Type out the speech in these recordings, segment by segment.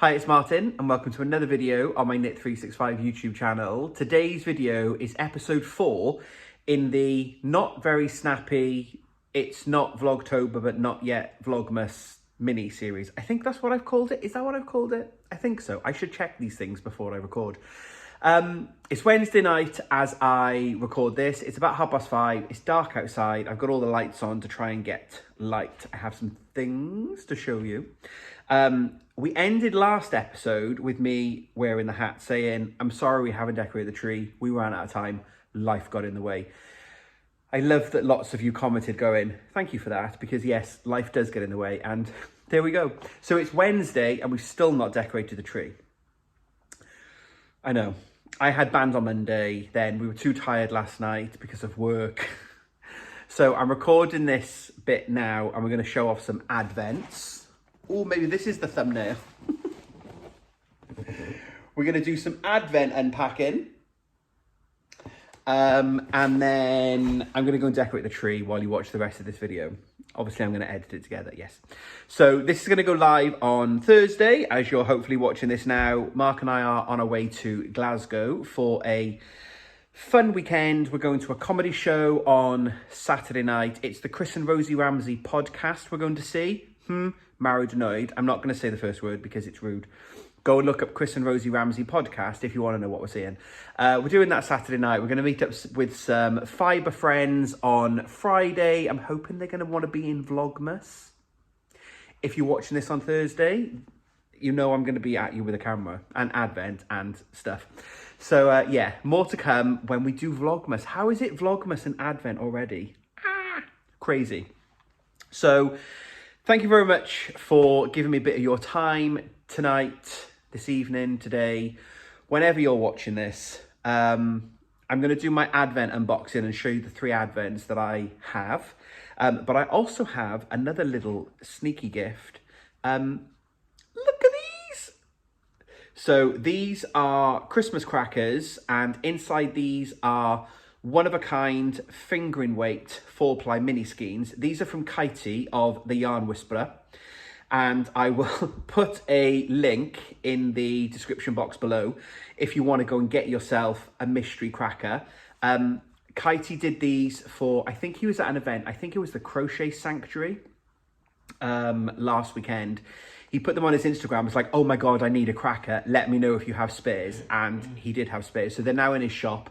Hi, it's Martin and welcome to another video on my Knit365 YouTube channel. Today's video is episode 4 in the not very snappy, it's not Vlogtober but not yet Vlogmas mini series. I think that's what I've called it. Is that what I've called it? I think so. I should check these things before I record. It's Wednesday night as I record this. It's about 5:30. It's dark outside. I've got all the lights on to try and get light. I have some things to show you. We ended last episode with me wearing the hat saying, I'm sorry we haven't decorated the tree. We ran out of time. Life got in the way. I love that lots of you commented going, thank you for that, because yes, life does get in the way. And there we go. So it's Wednesday and we've still not decorated the tree. I know. I had band on Monday, then we were too tired last night because of work. So I'm recording this bit now and we're going to show off some advents. Oh, maybe this is the thumbnail. We're going to do some advent unpacking. And then I'm going to go and decorate the tree while you watch the rest of this video. Obviously, I'm going to edit it together, yes. So this is going to go live on Thursday, as you're hopefully watching this now. Mark and I are on our way to Glasgow for a fun weekend. We're going to a comedy show on Saturday night. It's the Chris and Rosie Ramsey podcast we're going to see. Married Annoyed. I'm not going to say the first word because it's rude. Go and look up Chris and Rosie Ramsey podcast if you want to know what we're seeing. We're doing that Saturday night. We're going to meet up with some fibre friends on Friday. I'm hoping they're going to want to be in Vlogmas. If you're watching this on Thursday, you know I'm going to be at you with a camera and advent and stuff. So yeah, more to come when we do Vlogmas. How is it Vlogmas and advent already? Crazy. So thank you very much for giving me a bit of your time tonight, this evening, today, whenever you're watching this. I'm going to do my advent unboxing and show you the 3 advents that I have. But I also have another little sneaky gift. Look at these. So these are Christmas crackers, and inside these are one-of-a-kind fingering weight 4-ply mini skeins. These are from Katie of The Yarn Whisperer. And I will put a link in the description box below if you want to go and get yourself a mystery cracker. Katie did these for, I think he was at an event, I think it was the Crochet Sanctuary last weekend. He put them on his Instagram. It's like, oh my God, I need a cracker. Let me know if you have spares. And he did have spares. So they're now in his shop.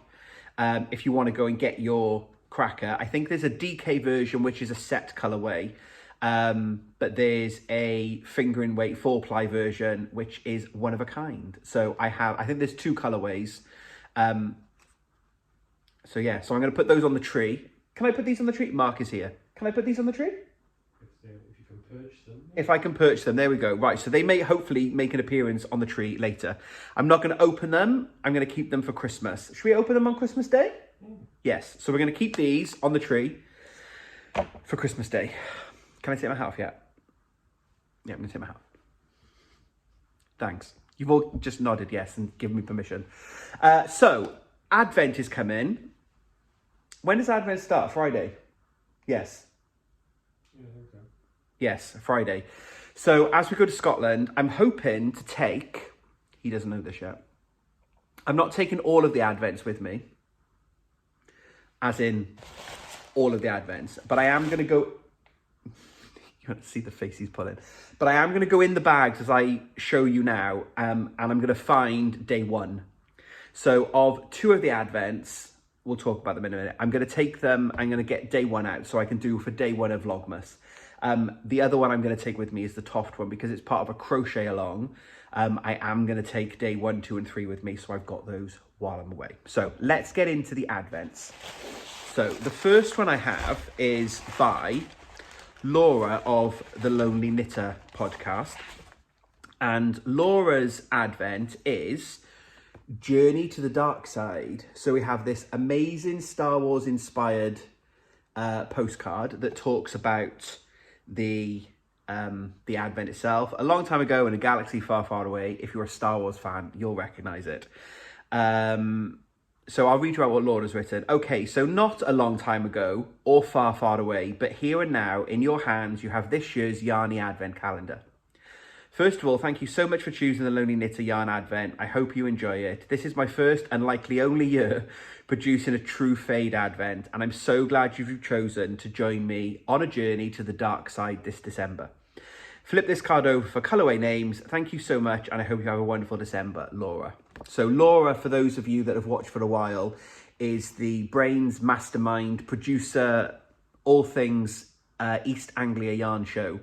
If you want to go and get your cracker. I think there's a DK version, which is a set colorway. But there's a fingering weight 4-ply version, which is one of a kind. So I think there's 2 colorways. So yeah, so I'm going to put those on the tree. Can I put these on the tree? Mark is here. Can I put these on the tree? If you can perch them. If I can perch them, there we go. Right, so they may hopefully make an appearance on the tree later. I'm not going to open them. I'm going to keep them for Christmas. Should we open them on Christmas Day? Yes, so we're going to keep these on the tree for Christmas Day. Can I take my hat off yet? Yeah, I'm going to take my hat off. Thanks. You've all just nodded yes and given me permission. So, Advent is coming. When does Advent start? Friday? Yes. Yeah, okay. Yes, Friday. So, as we go to Scotland, I'm hoping to take... He doesn't know this yet. I'm not taking all of the Advents with me. As in, all of the Advents. But I am going to go... You want to see the face he's pulling. But I am going to go in the bags as I show you now. And I'm going to find day 1. So of 2 of the Advents, we'll talk about them in a minute. I'm going to take them. I'm going to get day 1 out so I can do for day 1 of Vlogmas. The other one I'm going to take with me is the Toft one because it's part of a crochet along. I am going to take day 1, 2 and 3 with me. So I've got those while I'm away. So let's get into the Advents. So the first one I have is by Laura of the Lonely Knitter podcast, and Laura's advent is Journey to the Dark Side. So we have this amazing Star Wars inspired postcard that talks about the advent itself. A long time ago in a galaxy far, far away. If you're a Star Wars fan, you'll recognize it. So I'll read you out what Laura's written. Okay, so not a long time ago or far, far away, but here and now in your hands, you have this year's Yarny Advent calendar. First of all, thank you so much for choosing the Lonely Knitter Yarn Advent. I hope you enjoy it. This is my first and likely only year producing a true fade advent, and I'm so glad you've chosen to join me on a journey to the dark side this December. Flip this card over for colourway names. Thank you so much, and I hope you have a wonderful December, Laura. So Laura, for those of you that have watched for a while, is the brains, mastermind, producer, all things East Anglia Yarn Show,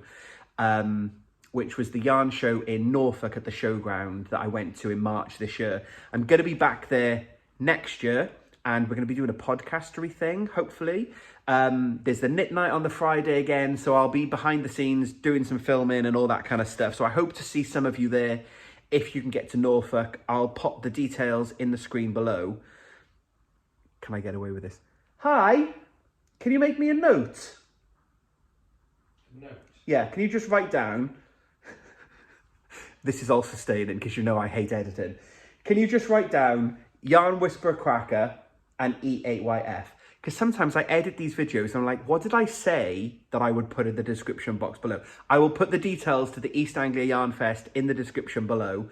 which was the yarn show in Norfolk at the showground that I went to in March this year. I'm going to be back there next year, and we're going to be doing a podcastery thing, hopefully. There's the knit night on the Friday again, so I'll be behind the scenes doing some filming and all that kind of stuff. So I hope to see some of you there if you can get to Norfolk. I'll pop the details in the screen below. Can I get away with this? Hi, can you make me a note? Note? Yeah, can you just write down... This is all sustaining because you know I hate editing. Can you just write down Yarn Whisperer Cracker and E8YF? Because sometimes I edit these videos and I'm like, what did I say that I would put in the description box below? I will put the details to the East Anglia Yarn Fest in the description below.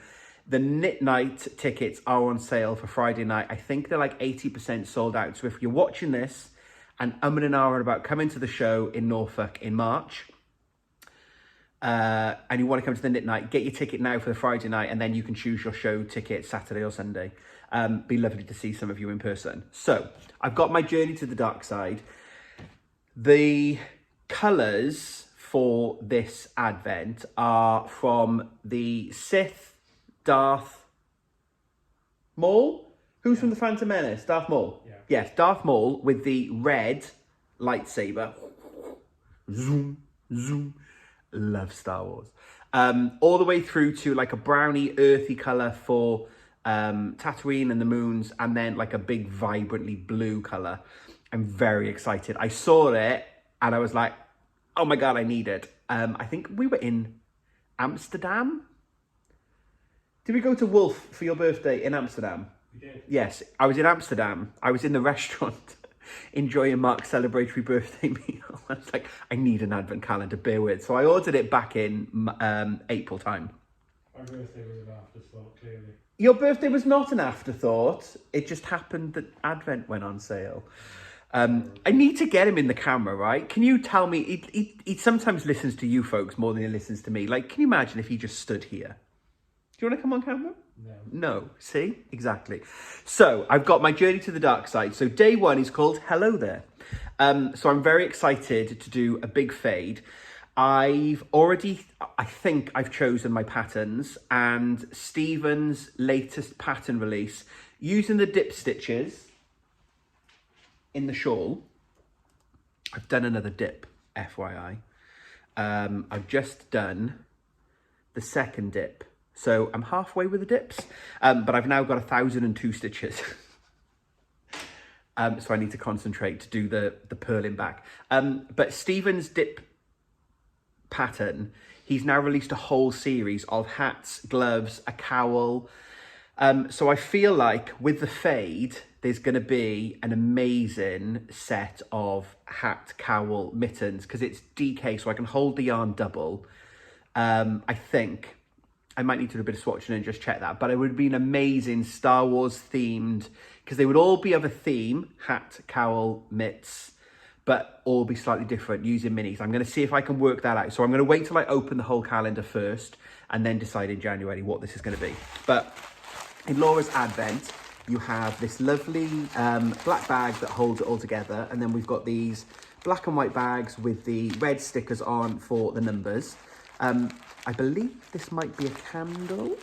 The Knit Night tickets are on sale for Friday night. I think they're like 80% sold out. So if you're watching this and umming and ahhing about coming to the show in Norfolk in March, and you want to come to the Knit Night, get your ticket now for the Friday night, and then you can choose your show ticket Saturday or Sunday. Be lovely to see some of you in person. So I've got my journey to the dark side. The colours for this advent are from the Sith Darth Maul. Who's from the Phantom Menace? Darth Maul. Yeah. Yes, Darth Maul with the red lightsaber. Zoom, zoom. Love Star Wars. All the way through to like a browny, earthy colour for Tatooine and the moons, and then like a big, vibrantly blue colour. I'm very excited. I saw it and I was like, oh my God, I need it. I think we were in Amsterdam. Did we go to Wolf for your birthday in Amsterdam? We did. Yes, I was in Amsterdam. I was in the restaurant enjoying Mark's celebratory birthday meal. I was like, I need an advent calendar, bear with. So I ordered it back in April time. My birthday was an afterthought, clearly. Your birthday was not an afterthought. It just happened that Advent went on sale. I need to get him in the camera, right? Can you tell me, he sometimes listens to you folks more than he listens to me. Like, can you imagine if he just stood here? Do you want to come on camera? No. No, see? Exactly. So I've got my journey to the dark side. So day one is called Hello There. So I'm very excited to do a big fade. I think I've chosen my patterns, and Stephen's latest pattern release using the dip stitches in the shawl. I've done another dip, FYI. I've just done the second dip. So I'm halfway with the dips, but I've now got 1,002 stitches. So I need to concentrate to do the purling back. But Stephen's dip pattern, he's now released a whole series of hats, gloves, a cowl. So I feel like with the fade, there's going to be an amazing set of hat, cowl, mittens, because it's DK, so I can hold the yarn double. I think I might need to do a bit of swatching and just check that, but it would be an amazing Star Wars themed, because they would all be of a theme, hat, cowl, mitts, but all be slightly different using minis. I'm going to see if I can work that out. So I'm going to wait till I open the whole calendar first and then decide in January what this is going to be. But in Laura's Advent, you have this lovely black bag that holds it all together. And then we've got these black and white bags with the red stickers on for the numbers. I believe this might be a candle.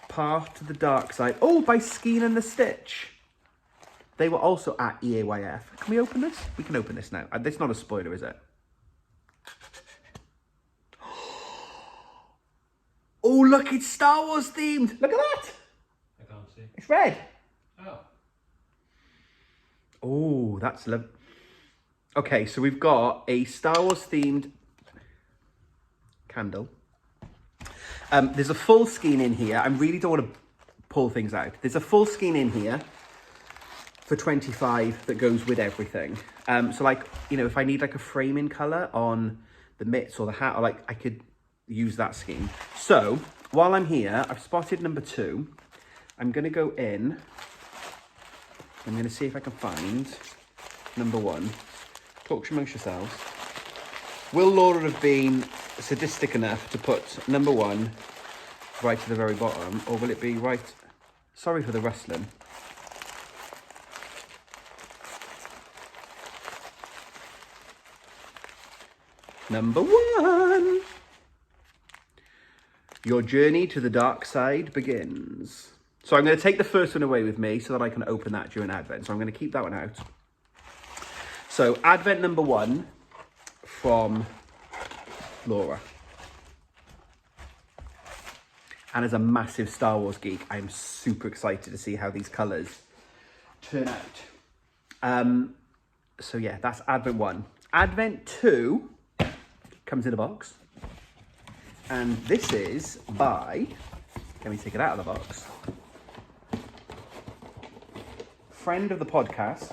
Path to the Dark Side. Oh, by Skeen and the Stitch. They were also at EAYF. Can we open this? We can open this now. It's not a spoiler, is it? Oh, look, it's Star Wars themed. Look at that. I can't see. It's red. Oh. Oh, that's lovely. Okay, so we've got a Star Wars themed candle. There's a full skein in here. I really don't want to pull things out. There's a full skein in here for 25 that goes with everything. So like, you know, if I need like a framing color on the mitts or the hat, or like I could, use that scheme. So while I'm here, I've spotted number 2. I'm going to go in. I'm going to see if I can find number 1. Talk amongst yourselves. Will Laura have been sadistic enough to put number 1 right to the very bottom, or will it be right? Sorry for the rustling. Number 1. Your journey to the dark side begins. So I'm going to take the first one away with me so that I can open that during Advent. So I'm going to keep that one out. So Advent number 1 from Laura. And as a massive Star Wars geek, I'm super excited to see how these colours turn out. So yeah, that's Advent 1. Advent 2 comes in a box. And this is by, let me take it out of the box, friend of the podcast.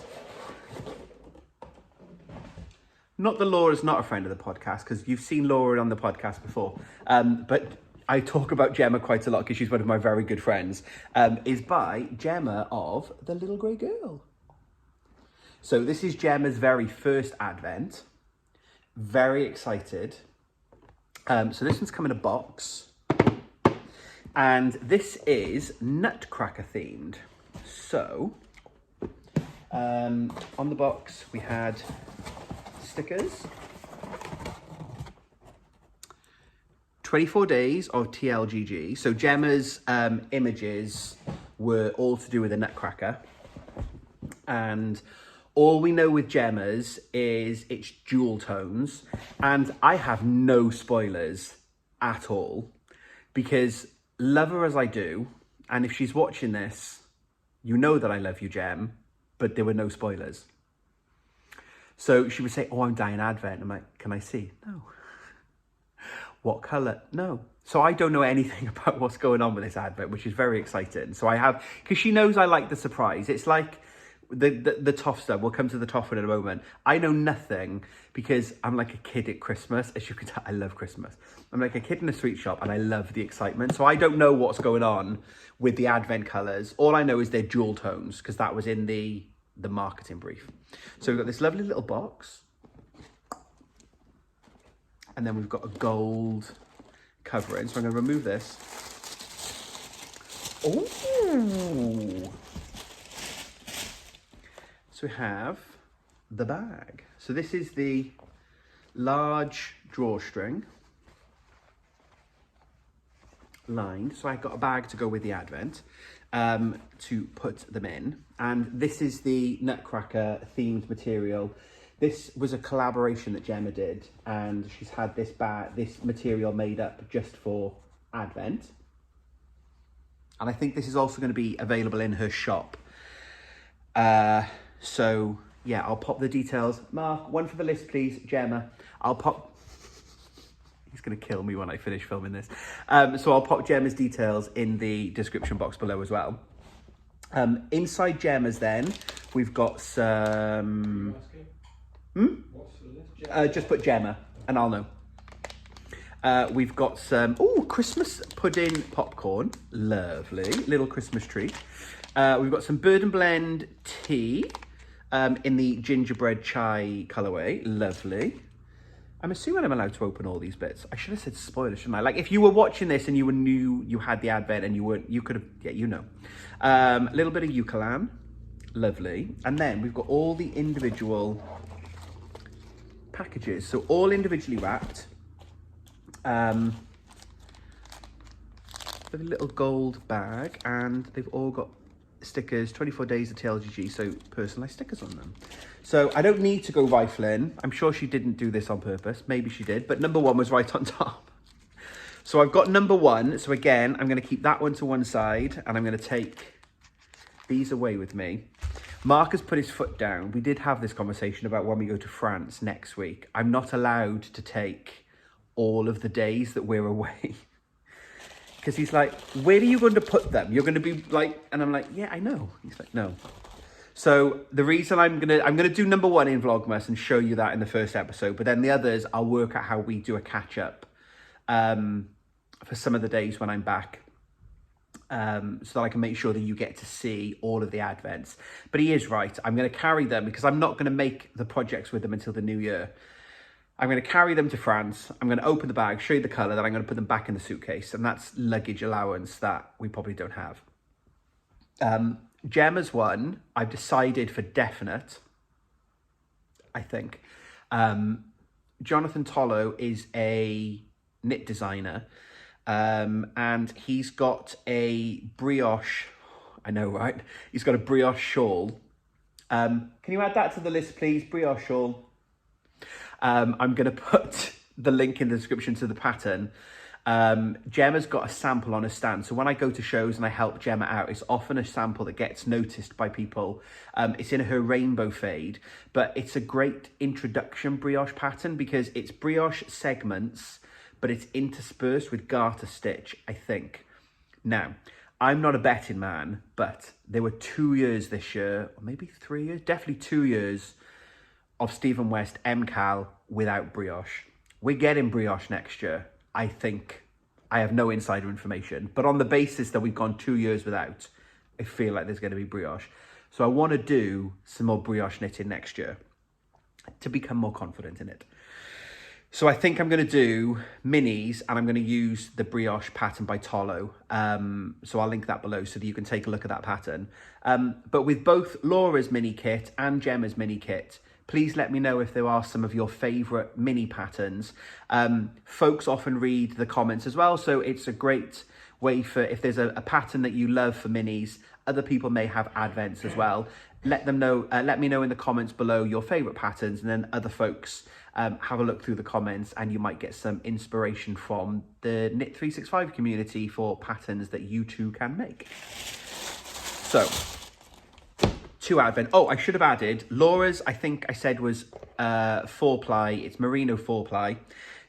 Not that Laura's not a friend of the podcast, because you've seen Laura on the podcast before. But I talk about Gemma quite a lot because she's one of my very good friends. Is by Gemma of The Little Grey Girl. So this is Gemma's very first Advent. Very excited. So this one's come in a box. And this is Nutcracker themed. So, on the box we had stickers. 24 days of TLGG. So Gemma's images were all to do with a Nutcracker. And all we know with Gemma's is it's jewel tones. And I have no spoilers at all. Because love her as I do, and if she's watching this, you know that I love you, Gem, but there were no spoilers. So she would say, oh, I'm dying Advent. I'm like, can I see? No. What colour? No. So I don't know anything about what's going on with this Advent, which is very exciting. So I have, because she knows I like the surprise. It's like the Toof stuff. We'll come to the Toof in a moment. I know nothing because I'm like a kid at Christmas. As you can tell, I love Christmas. I'm like a kid in a sweet shop and I love the excitement. So I don't know what's going on with the Advent colours. All I know is they're jewel tones because that was in the marketing brief. So we've got this lovely little box. And then we've got a gold covering. So I'm going to remove this. Oh! So we have the bag. So this is the large drawstring lined. So I've got a bag to go with the Advent to put them in. And this is the Nutcracker themed material. This was a collaboration that Gemma did, and she's had this material made up just for Advent. And I think this is also going to be available in her shop. So yeah, I'll pop the details. Mark, one for the list, please. Gemma, I'll pop. He's going to kill me when I finish filming this. So I'll pop Gemma's details in the description box below as well. Inside Gemma's then, we've got some... What's the list? Gemma? Just put Gemma and I'll know. We've got some, Christmas pudding popcorn. Lovely. Little Christmas treat. We've got some Bird and Blend tea in the gingerbread chai colourway. Lovely. I'm assuming I'm allowed to open all these bits. I should have said spoiler, shouldn't I? Like if you were watching this and you knew you had the Advent and you could have, yeah, you know. A little bit of Eucalan. Lovely. And then we've got all the individual packages. So all individually wrapped. With a little gold bag, and they've all got stickers, 24 days of TLGG, so personalised stickers on them. So I don't need to go rifling. I'm sure she didn't do this on purpose. Maybe she did, but number 1 was right on top. So I've got number 1. So again, I'm going to keep that one to one side, and I'm going to take these away with me. Mark has put his foot down. We did have this conversation about when we go to France next week. I'm not allowed to take all of the days that we're away. Because he's like, where are you going to put them? You're going to be like, and I'm like, yeah, I know. He's like, no. So the reason I'm gonna do number 1 in Vlogmas and show you that in the first episode, but then the others, I'll work out how we do a catch up for some of the days when I'm back, so that I can make sure that you get to see all of the advents. But he is right. I'm going to carry them because I'm not going to make the projects with them until the new year. I'm going to carry them to France. I'm going to open the bag, show you the colour, then I'm going to put them back in the suitcase. And that's luggage allowance that we probably don't have. Gemma's one, I've decided for definite, I think. Jonathan Tollow is a knit designer. And he's got a brioche, I know, right? He's got a brioche shawl. Can you add that to the list, please? Brioche shawl. I'm going to put the link in the description to the pattern. Gemma's got a sample on a stand. So when I go to shows and I help Gemma out, it's often a sample that gets noticed by people. It's in her rainbow fade, but it's a great introduction brioche pattern because it's brioche segments, but it's interspersed with garter stitch, I think. Now, I'm not a betting man, but there were 2 years this year, or maybe 3 years, definitely 2 years of Stephen West MCAL without brioche. We're getting brioche next year, I think. I have no insider information, but on the basis that we've gone 2 years without, I feel like there's going to be brioche. So I want to do some more brioche knitting next year to become more confident in it. So I think I'm going to do minis and I'm going to use the brioche pattern by Tollow. So I'll link that below so that you can take a look at that pattern. But with both Laura's mini kit and Gemma's mini kit, please let me know if there are some of your favourite mini patterns. Folks often read the comments as well, so it's a great way for, if there's a pattern that you love for minis, other people may have advents as well. Let them know. Let me know in the comments below your favourite patterns, and then other folks have a look through the comments, and you might get some inspiration from the Knit 365 community for patterns that you too can make. So, 2 advent. Oh, I should have added Laura's. I think I said was 4-ply. It's merino 4-ply.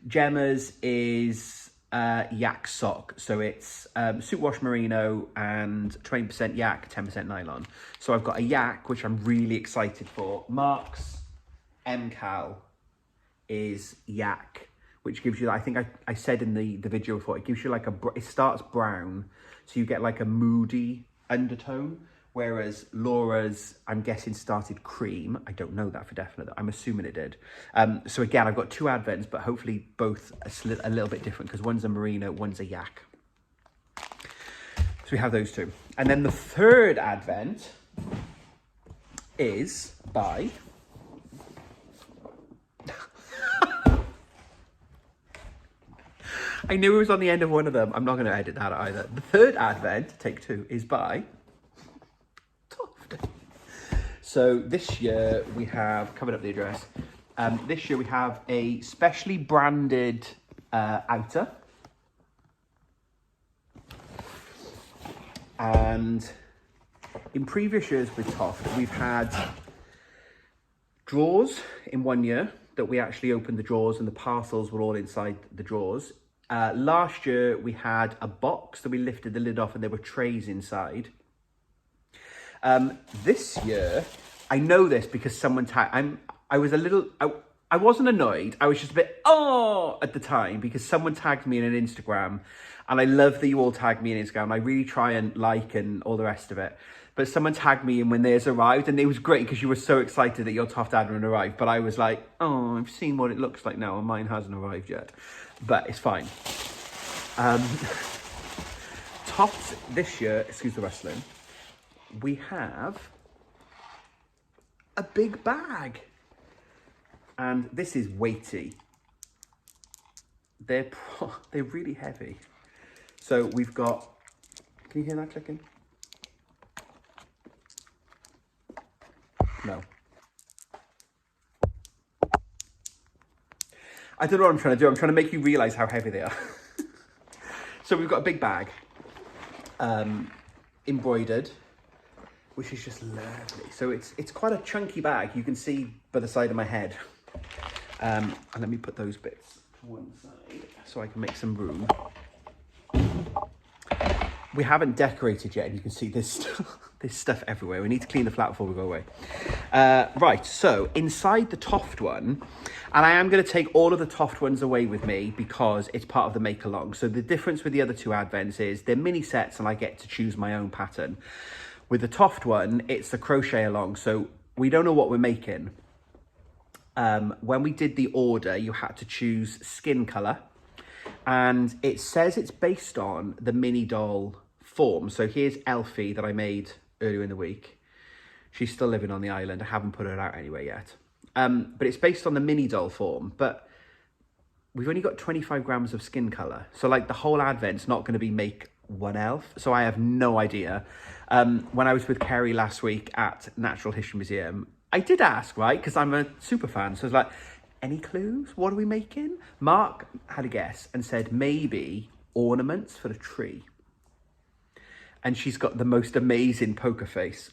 Gemma's is yak sock. So it's superwash merino and 20% yak, 10% nylon. So I've got a yak, which I'm really excited for. Mark's MCAL is yak, which gives you, I think I said in the video before, it gives you like it starts brown, so you get like a moody undertone. Whereas Laura's, I'm guessing, started cream. I don't know that for definite. I'm assuming it did. So again, I've got 2 advents, but hopefully both a little bit different because one's a merino, one's a yak. So we have those 2. And then the 3rd advent is by... I knew it was on the end of one of them. I'm not going to edit that either. The 3rd advent, take 2, is by... So this year we have, covered up the address, this year we have a specially branded outer. And in previous years with Toft, we've had drawers in one year that we actually opened the drawers and the parcels were all inside the drawers. Last year we had a box that we lifted the lid off and there were trays inside. This year, I know this because someone tagged, I wasn't annoyed, I was just a bit, at the time, because someone tagged me in an Instagram, and I love that you all tagged me in Instagram, I really try and like and all the rest of it, but someone tagged me in when theirs arrived, and it was great because you were so excited that your Toft advent arrived, but I was like, I've seen what it looks like now, and mine hasn't arrived yet, but it's fine. Toft this year, excuse the rustling, we have a big bag, and this is weighty. They're really heavy. So we've got, can you hear that clicking? No. I don't know what I'm trying to do. I'm trying to make you realize how heavy they are. So we've got a big bag, embroidered, which is just lovely. So it's quite a chunky bag. You can see by the side of my head. And let me put those bits to one side so I can make some room. we haven't decorated yet, and you can see this this stuff everywhere. We need to clean the flat before we go away. Right, so inside the Toft one, and I am going to take all of the Toft ones away with me because it's part of the make along. So the difference with the other two advents is they're mini sets and I get to choose my own pattern. With the Toft one, it's the crochet along, so we don't know what we're making. When we did the order, you had to choose skin colour, and it says it's based on the mini doll form. So here's Elfie that I made earlier in the week. She's still living on the island. I haven't put her out anywhere yet. But it's based on the mini doll form, but we've only got 25 grams of skin colour. So like the whole advent's not going to be make one elf. So I have no idea. When I was with Kerry last week at Natural History Museum, I did ask, right? Because I'm a super fan. So I was like, any clues? What are we making? Mark had a guess and said maybe ornaments for the tree. And she's got the most amazing poker face.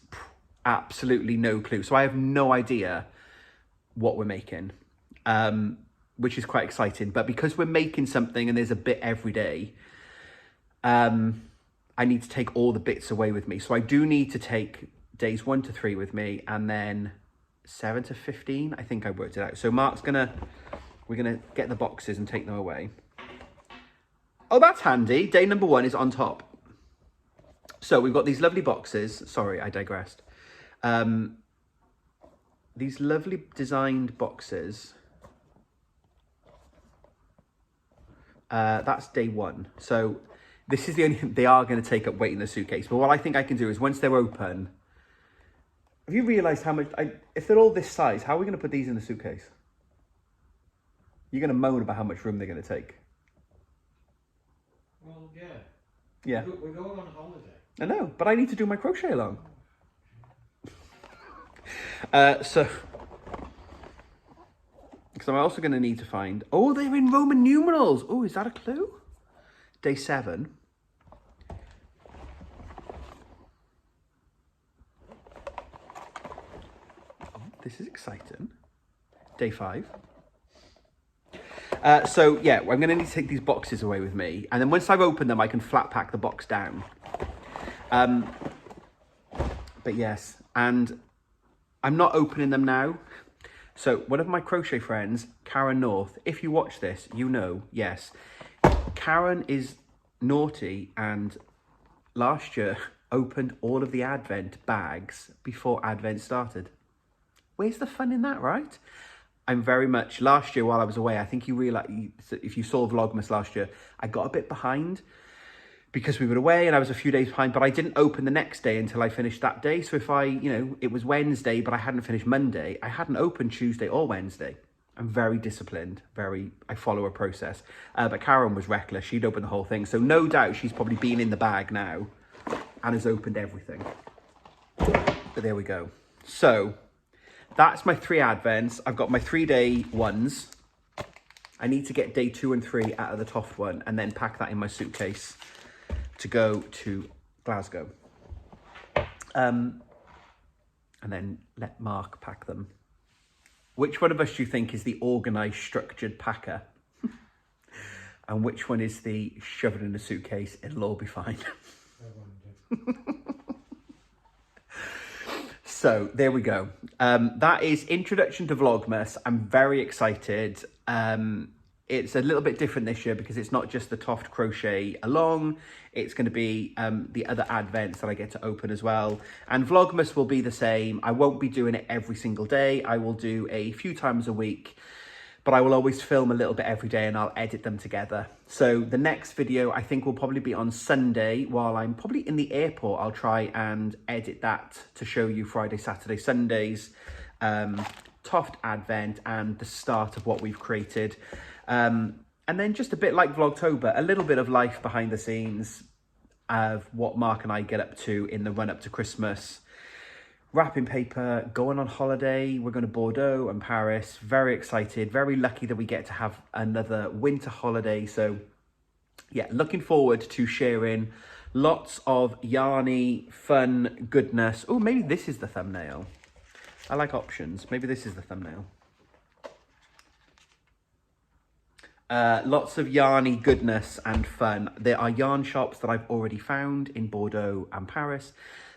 Absolutely no clue. So I have no idea what we're making, which is quite exciting. But because we're making something and there's a bit every day, I need to take all the bits away with me. So I do need to take days 1 to 3 with me, and then 7 to 15. I think I worked it out. So we're gonna get the boxes and take them away. Oh, that's handy. Day number 1 is on top. So we've got these lovely boxes. Sorry, I digressed. These lovely designed boxes. That's day 1. So this is the only, they are going to take up weight in the suitcase. But what I think I can do is once they're open, have you realised how much, if they're all this size, how are we going to put these in the suitcase? You're going to moan about how much room they're going to take. Well, yeah. Yeah. We're going on holiday. I know, but I need to do my crochet along. So, because I'm also going to need to find, oh, they're in Roman numerals. Oh, is that a clue? Day 7. Oh, this is exciting. Day 5. So yeah, I'm going to need to take these boxes away with me, and then once I've opened them, I can flat pack the box down. But yes, and I'm not opening them now. So one of my crochet friends, Karen North, if you watch this, you know, yes, Karen is naughty and last year opened all of the Advent bags before Advent started. Where's the fun in that, right? I'm very much, last year while I was away, I think you realised, if you saw Vlogmas last year, I got a bit behind because we were away and I was a few days behind, but I didn't open the next day until I finished that day. So if it was Wednesday, but I hadn't finished Monday, I hadn't opened Tuesday or Wednesday. I'm very disciplined, I follow a process. But Karen was reckless, she'd opened the whole thing. So no doubt she's probably been in the bag now and has opened everything. But there we go. So that's my 3 Advents. I've got my 3-day ones. I need to get day 2 and 3 out of the Toft one and then pack that in my suitcase to go to Glasgow. And then let Mark pack them. Which one of us do you think is the organised, structured packer? And which one is the shove it in a suitcase, it'll all be fine? So there we go. That is introduction to Vlogmas. I'm very excited. It's a little bit different this year because it's not just the Toft crochet along. It's going to be the other Advents that I get to open as well. And Vlogmas will be the same. I won't be doing it every single day. I will do a few times a week, but I will always film a little bit every day and I'll edit them together. So the next video I think will probably be on Sunday while I'm probably in the airport. I'll try and edit that to show you Friday, Saturday, Sundays, Toft Advent and the start of what we've created. And then just a bit like Vlogtober, a little bit of life behind the scenes of what Mark and I get up to in the run up to Christmas. Wrapping paper, going on holiday. We're going to Bordeaux and Paris. Very excited, very lucky that we get to have another winter holiday. So yeah, looking forward to sharing lots of yarny, fun goodness. Oh, maybe this is the thumbnail. I like options. Maybe this is the thumbnail. Lots of yarny goodness and fun. There are yarn shops that I've already found in Bordeaux and Paris.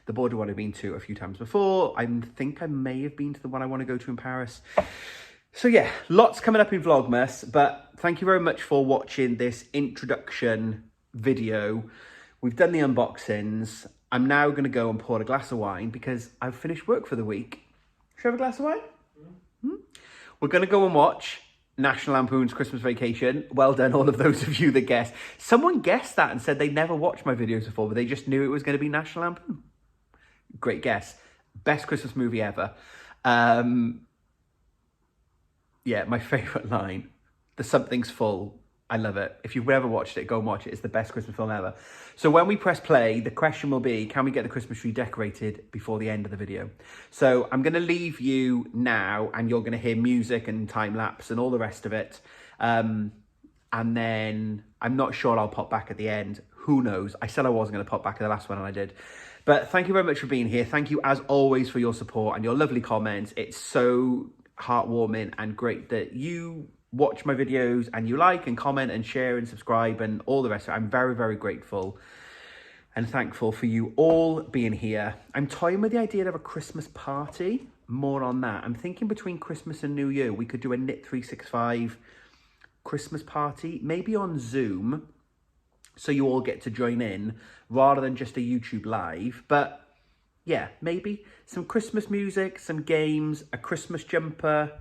The Bordeaux one I've been to a few times before. I think I may have been to the one I want to go to in Paris. So yeah, lots coming up in Vlogmas, but thank you very much for watching this introduction video. We've done the unboxings. I'm now going to go and pour a glass of wine because I've finished work for the week. Should I have a glass of wine? We're going to go and watch National Lampoon's Christmas Vacation. Well done, all of those of you that guessed. Someone guessed that and said they never watched my videos before, but they just knew it was going to be National Lampoon. Great guess. Best Christmas movie ever. Yeah, my favourite line. The something's full. I love it. If you've ever watched it, go and watch it. It's the best Christmas film ever. So when we press play, the question will be, can we get the Christmas tree decorated before the end of the video? So I'm going to leave you now and you're going to hear music and time lapse and all the rest of it. And then I'm not sure I'll pop back at the end. Who knows? I said I wasn't going to pop back at the last one and I did. But thank you very much for being here. Thank you as always for your support and your lovely comments. It's so heartwarming and great that you watch my videos and you like and comment and share and subscribe and all the rest of it. I'm very, very grateful and thankful for you all being here. I'm toying with the idea of a Christmas party. More on that. I'm thinking between Christmas and New Year, we could do a Knit 365 Christmas party, maybe on Zoom, so you all get to join in rather than just a YouTube live. But yeah, maybe some Christmas music, some games, a Christmas jumper,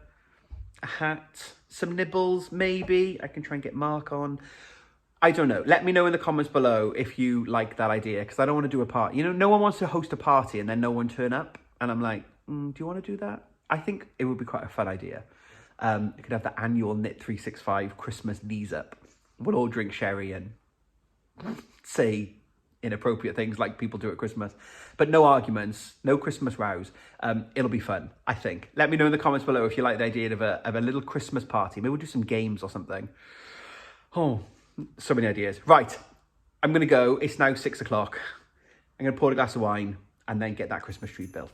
a hat, some nibbles, maybe. I can try and get Mark on. I don't know. Let me know in the comments below if you like that idea, because I don't want to do a party. You know, no one wants to host a party and then no one turn up. And I'm like, do you want to do that? I think it would be quite a fun idea. You could have the annual Knit 365 Christmas knees up. We'll all drink sherry and say inappropriate things like people do at Christmas, but no arguments, no Christmas rows. It'll be fun, I think. Let me know in the comments below if you like the idea of a little Christmas party. Maybe we'll do some games or something. Oh, so many ideas. Right, I'm gonna go. It's now 6 o'clock. I'm gonna pour a glass of wine and then get that Christmas tree built.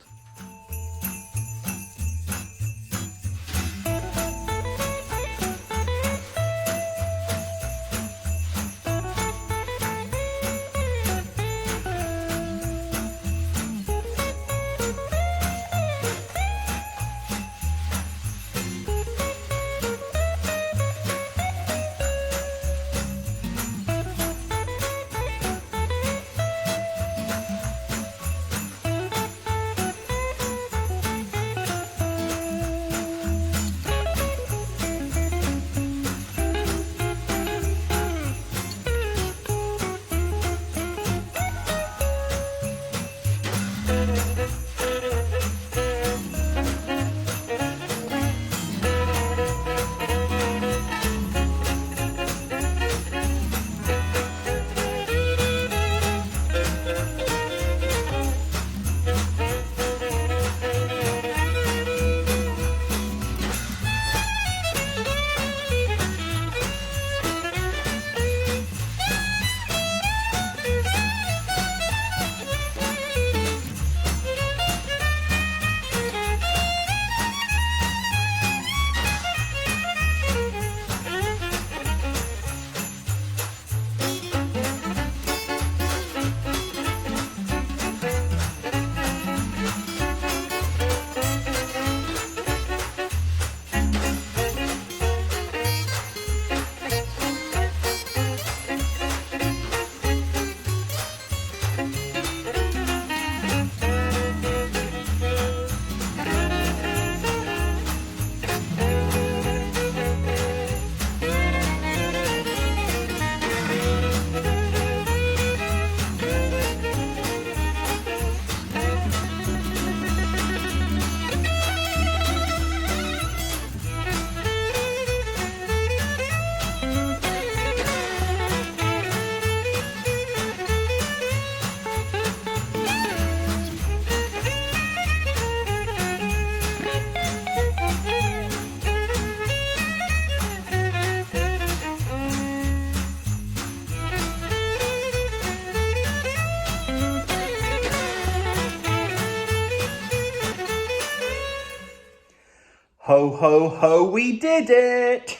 Ho, ho, ho, we did it!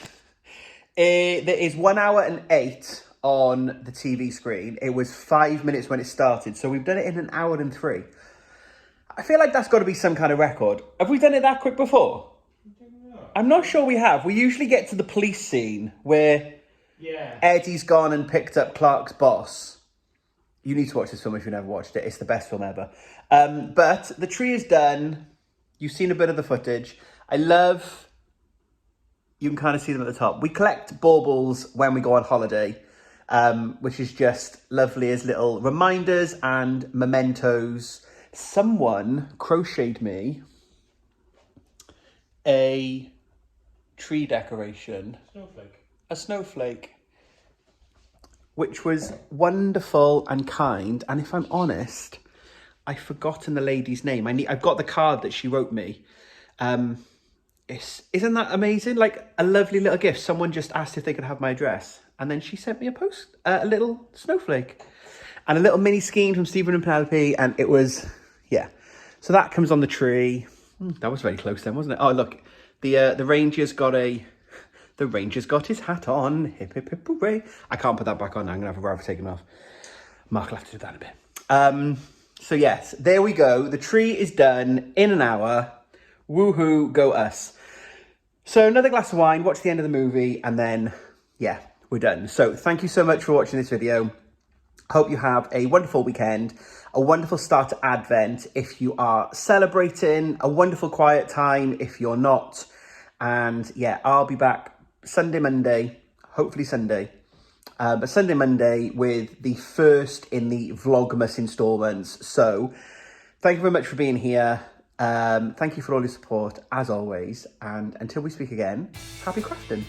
There is 1 hour and 8 on the TV screen. It was 5 minutes when it started, so we've done it in 1 hour and 3. I feel like that's got to be some kind of record. Have we done it that quick before? I'm not sure we have. We usually get to the police scene where Eddie's gone and picked up Clark's boss. You need to watch this film if you've never watched it. It's the best film ever. But the tree is done. You've seen a bit of the footage. I love... You can kind of see them at the top. We collect baubles when we go on holiday, which is just lovely as little reminders and mementos. Someone crocheted me a tree decoration. A snowflake. Which was wonderful and kind. And if I'm honest, I've forgotten the lady's name. I've got the card that she wrote me. Isn't that amazing? Like a lovely little gift. Someone just asked if they could have my address. And then she sent me a little snowflake. And a little mini skein from Stephen and Penelope. And it was, yeah. So that comes on the tree. That was very close then, wasn't it? Oh, look. The ranger's got his hat on. Hip, hip, hip, hooray. I can't put that back on. I'm going to have a rather taken off. Mark will have to do that in a bit. So yes, there we go. The tree is done in 1 hour. Woohoo, go us. So another glass of wine, watch the end of the movie, and then, yeah, we're done. So thank you so much for watching this video. Hope you have a wonderful weekend, a wonderful start to Advent if you are celebrating, a wonderful quiet time if you're not. And yeah, I'll be back Sunday, Monday, hopefully Sunday. But Sunday, Monday with the first in the Vlogmas installments. So thank you very much for being here. Thank you for all your support, as always. And until we speak again, happy crafting.